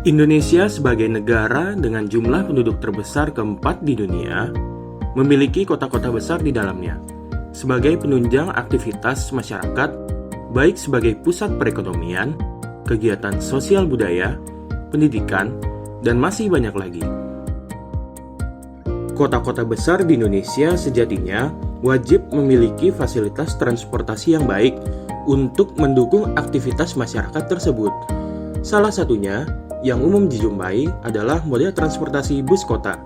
Indonesia sebagai negara dengan jumlah penduduk terbesar keempat di dunia, memiliki kota-kota besar di dalamnya, sebagai penunjang aktivitas masyarakat, baik sebagai pusat perekonomian, kegiatan sosial budaya, pendidikan, dan masih banyak lagi. Kota-kota besar di Indonesia sejatinya wajib memiliki fasilitas transportasi yang baik untuk mendukung aktivitas masyarakat tersebut. Salah satunya yang umum dijumpai adalah moda transportasi bus kota.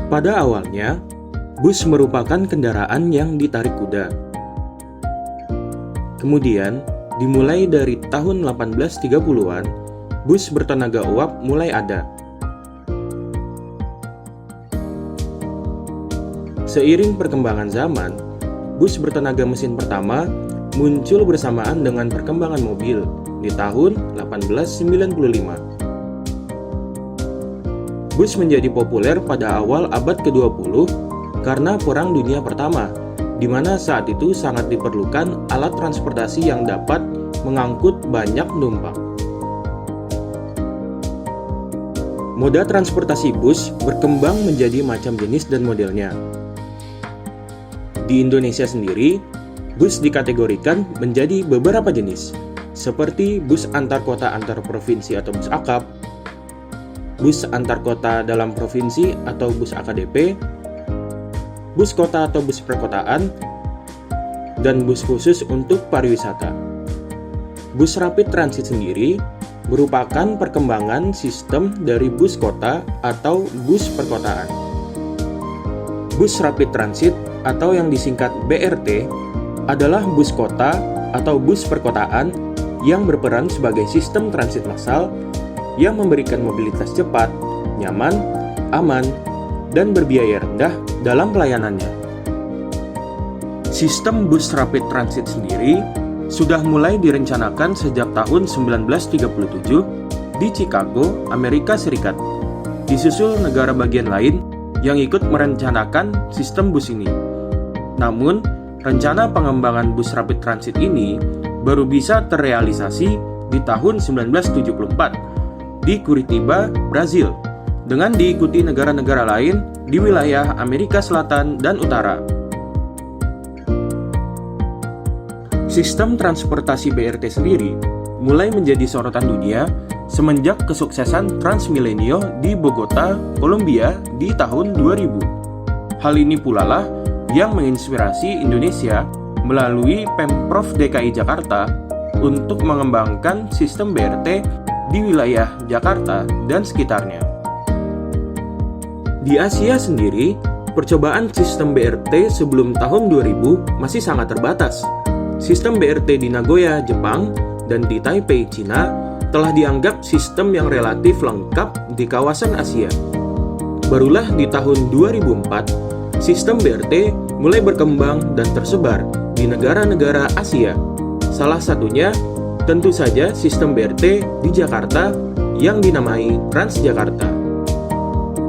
Pada awalnya, bus merupakan kendaraan yang ditarik kuda. Kemudian, dimulai dari tahun 1830-an, bus bertenaga uap mulai ada. Seiring perkembangan zaman, bus bertenaga mesin pertama muncul bersamaan dengan perkembangan mobil di tahun 1895. Bus menjadi populer pada awal abad ke-20 karena Perang Dunia Pertama, di mana saat itu sangat diperlukan alat transportasi yang dapat mengangkut banyak penumpang. Moda transportasi bus berkembang menjadi macam jenis dan modelnya. Di Indonesia sendiri, bus dikategorikan menjadi beberapa jenis, seperti bus antar kota antar provinsi atau bus akap, bus antar kota dalam provinsi atau bus AKDP, bus kota atau bus perkotaan, dan bus khusus untuk pariwisata. Bus rapid transit sendiri merupakan perkembangan sistem dari bus kota atau bus perkotaan. Bus rapid transit atau yang disingkat BRT adalah bus kota atau bus perkotaan yang berperan sebagai sistem transit massal yang memberikan mobilitas cepat, nyaman, aman, dan berbiaya rendah dalam pelayanannya. Sistem bus rapid transit sendiri sudah mulai direncanakan sejak tahun 1937 di Chicago, Amerika Serikat. Disusul negara bagian lain yang ikut merencanakan sistem bus ini. Namun, rencana pengembangan bus rapid transit ini baru bisa terrealisasi di tahun 1974 di Curitiba, Brazil, dengan diikuti negara-negara lain di wilayah Amerika Selatan dan Utara. Sistem transportasi BRT sendiri mulai menjadi sorotan dunia semenjak kesuksesan Transmilenio di Bogota, Kolombia di tahun 2000. Hal ini pula lah yang menginspirasi Indonesia melalui Pemprov DKI Jakarta untuk mengembangkan sistem BRT di wilayah Jakarta dan sekitarnya. Di Asia sendiri, percobaan sistem BRT sebelum tahun 2000 masih sangat terbatas. Sistem BRT di Nagoya, Jepang, dan di Taipei, Cina, telah dianggap sistem yang relatif lengkap di kawasan Asia. Barulah di tahun 2004, sistem BRT mulai berkembang dan tersebar di negara-negara Asia. Salah satunya tentu saja sistem BRT di Jakarta yang dinamai Transjakarta.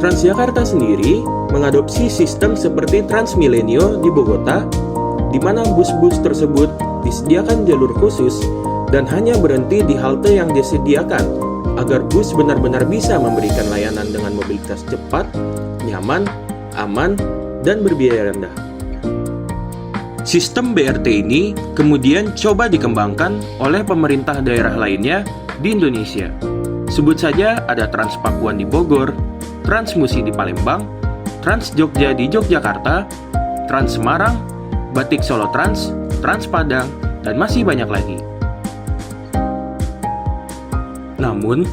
Transjakarta sendiri mengadopsi sistem seperti Transmilenio di Bogota, di mana bus-bus tersebut disediakan jalur khusus dan hanya berhenti di halte yang disediakan agar bus benar-benar bisa memberikan layanan dengan mobilitas cepat, nyaman, aman, dan berbiaya rendah. Sistem BRT ini kemudian coba dikembangkan oleh pemerintah daerah lainnya di Indonesia. Sebut saja ada Trans Pakuan di Bogor, Transmusi di Palembang, Trans Jogja di Yogyakarta, Trans Semarang, Batik Solo Trans, Trans Padang, dan masih banyak lagi. Namun,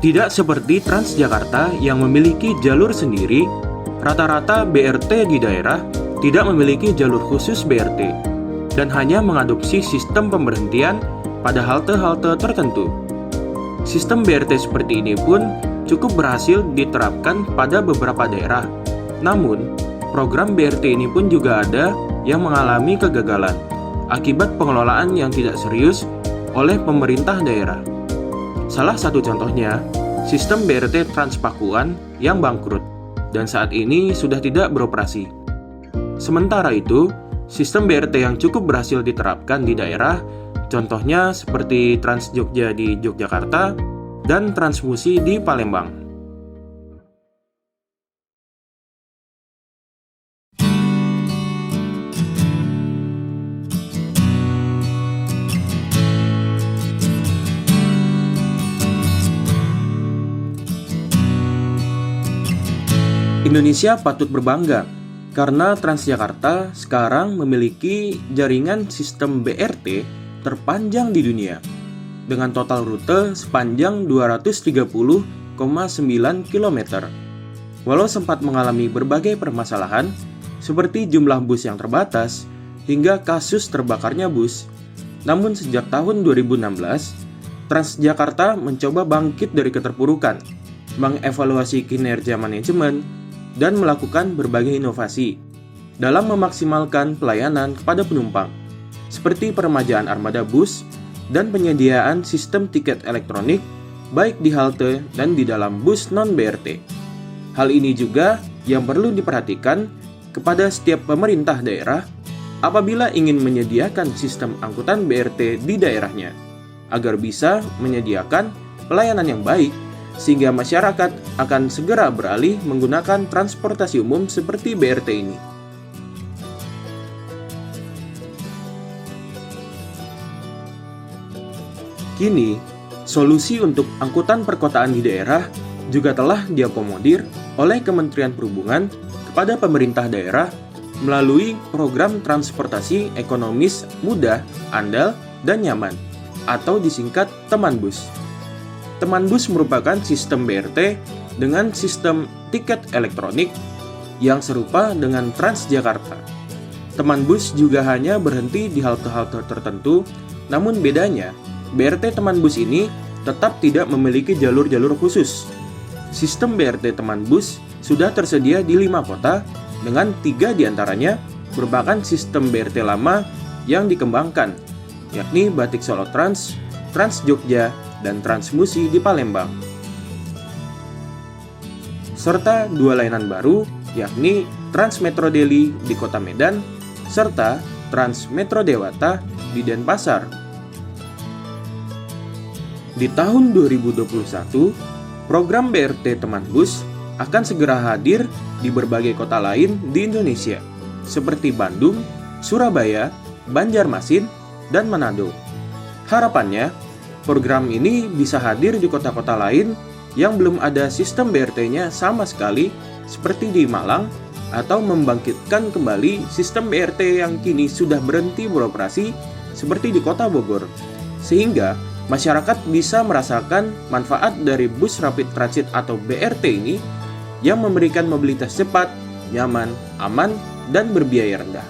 tidak seperti Transjakarta yang memiliki jalur sendiri, rata-rata BRT di daerah tidak memiliki jalur khusus BRT dan hanya mengadopsi sistem pemberhentian pada halte-halte tertentu. Sistem BRT seperti ini pun cukup berhasil diterapkan pada beberapa daerah. Namun, program BRT ini pun juga ada yang mengalami kegagalan akibat pengelolaan yang tidak serius oleh pemerintah daerah. Salah satu contohnya, sistem BRT Trans Pakuan yang bangkrut dan saat ini sudah tidak beroperasi. Sementara itu, sistem BRT yang cukup berhasil diterapkan di daerah Contohnya seperti Trans Jogja di Yogyakarta dan Transmusi di Palembang. Indonesia patut berbangga karena Transjakarta sekarang memiliki jaringan sistem BRT terpanjang di dunia dengan total rute sepanjang 230,9 km. Walau sempat mengalami berbagai permasalahan seperti jumlah bus yang terbatas hingga kasus terbakarnya bus, namun sejak tahun 2016, Transjakarta mencoba bangkit dari keterpurukan, mengevaluasi kinerja manajemen, dan melakukan berbagai inovasi dalam memaksimalkan pelayanan kepada penumpang, seperti peremajaan armada bus dan penyediaan sistem tiket elektronik baik di halte dan di dalam bus non-BRT. Hal ini juga yang perlu diperhatikan kepada setiap pemerintah daerah apabila ingin menyediakan sistem angkutan BRT di daerahnya, agar bisa menyediakan pelayanan yang baik sehingga masyarakat akan segera beralih menggunakan transportasi umum seperti BRT ini. Kini, solusi untuk angkutan perkotaan di daerah juga telah diakomodir oleh Kementerian Perhubungan kepada pemerintah daerah melalui program transportasi ekonomis mudah, andal, dan nyaman, atau disingkat Teman Bus. Teman Bus merupakan sistem BRT dengan sistem tiket elektronik yang serupa dengan Transjakarta. Teman Bus juga hanya berhenti di halte-halte tertentu, namun bedanya, BRT Teman Bus ini tetap tidak memiliki jalur-jalur khusus. Sistem BRT Teman Bus sudah tersedia di 5 kota, dengan 3 diantaranya merupakan sistem BRT lama yang dikembangkan, yakni Batik Solo Trans, Trans Jogja, dan Transmusi di Palembang. Serta 2 layanan baru, yakni Trans Metro Deli di Kota Medan, serta Trans Metro Dewata di Denpasar. Di tahun 2021, program BRT Teman Bus akan segera hadir di berbagai kota lain di Indonesia, seperti Bandung, Surabaya, Banjarmasin, dan Manado. Harapannya, program ini bisa hadir di kota-kota lain yang belum ada sistem BRT-nya sama sekali, seperti di Malang, atau membangkitkan kembali sistem BRT yang kini sudah berhenti beroperasi, seperti di Kota Bogor, sehingga masyarakat bisa merasakan manfaat dari bus rapid transit atau BRT ini yang memberikan mobilitas cepat, nyaman, aman, dan berbiaya rendah.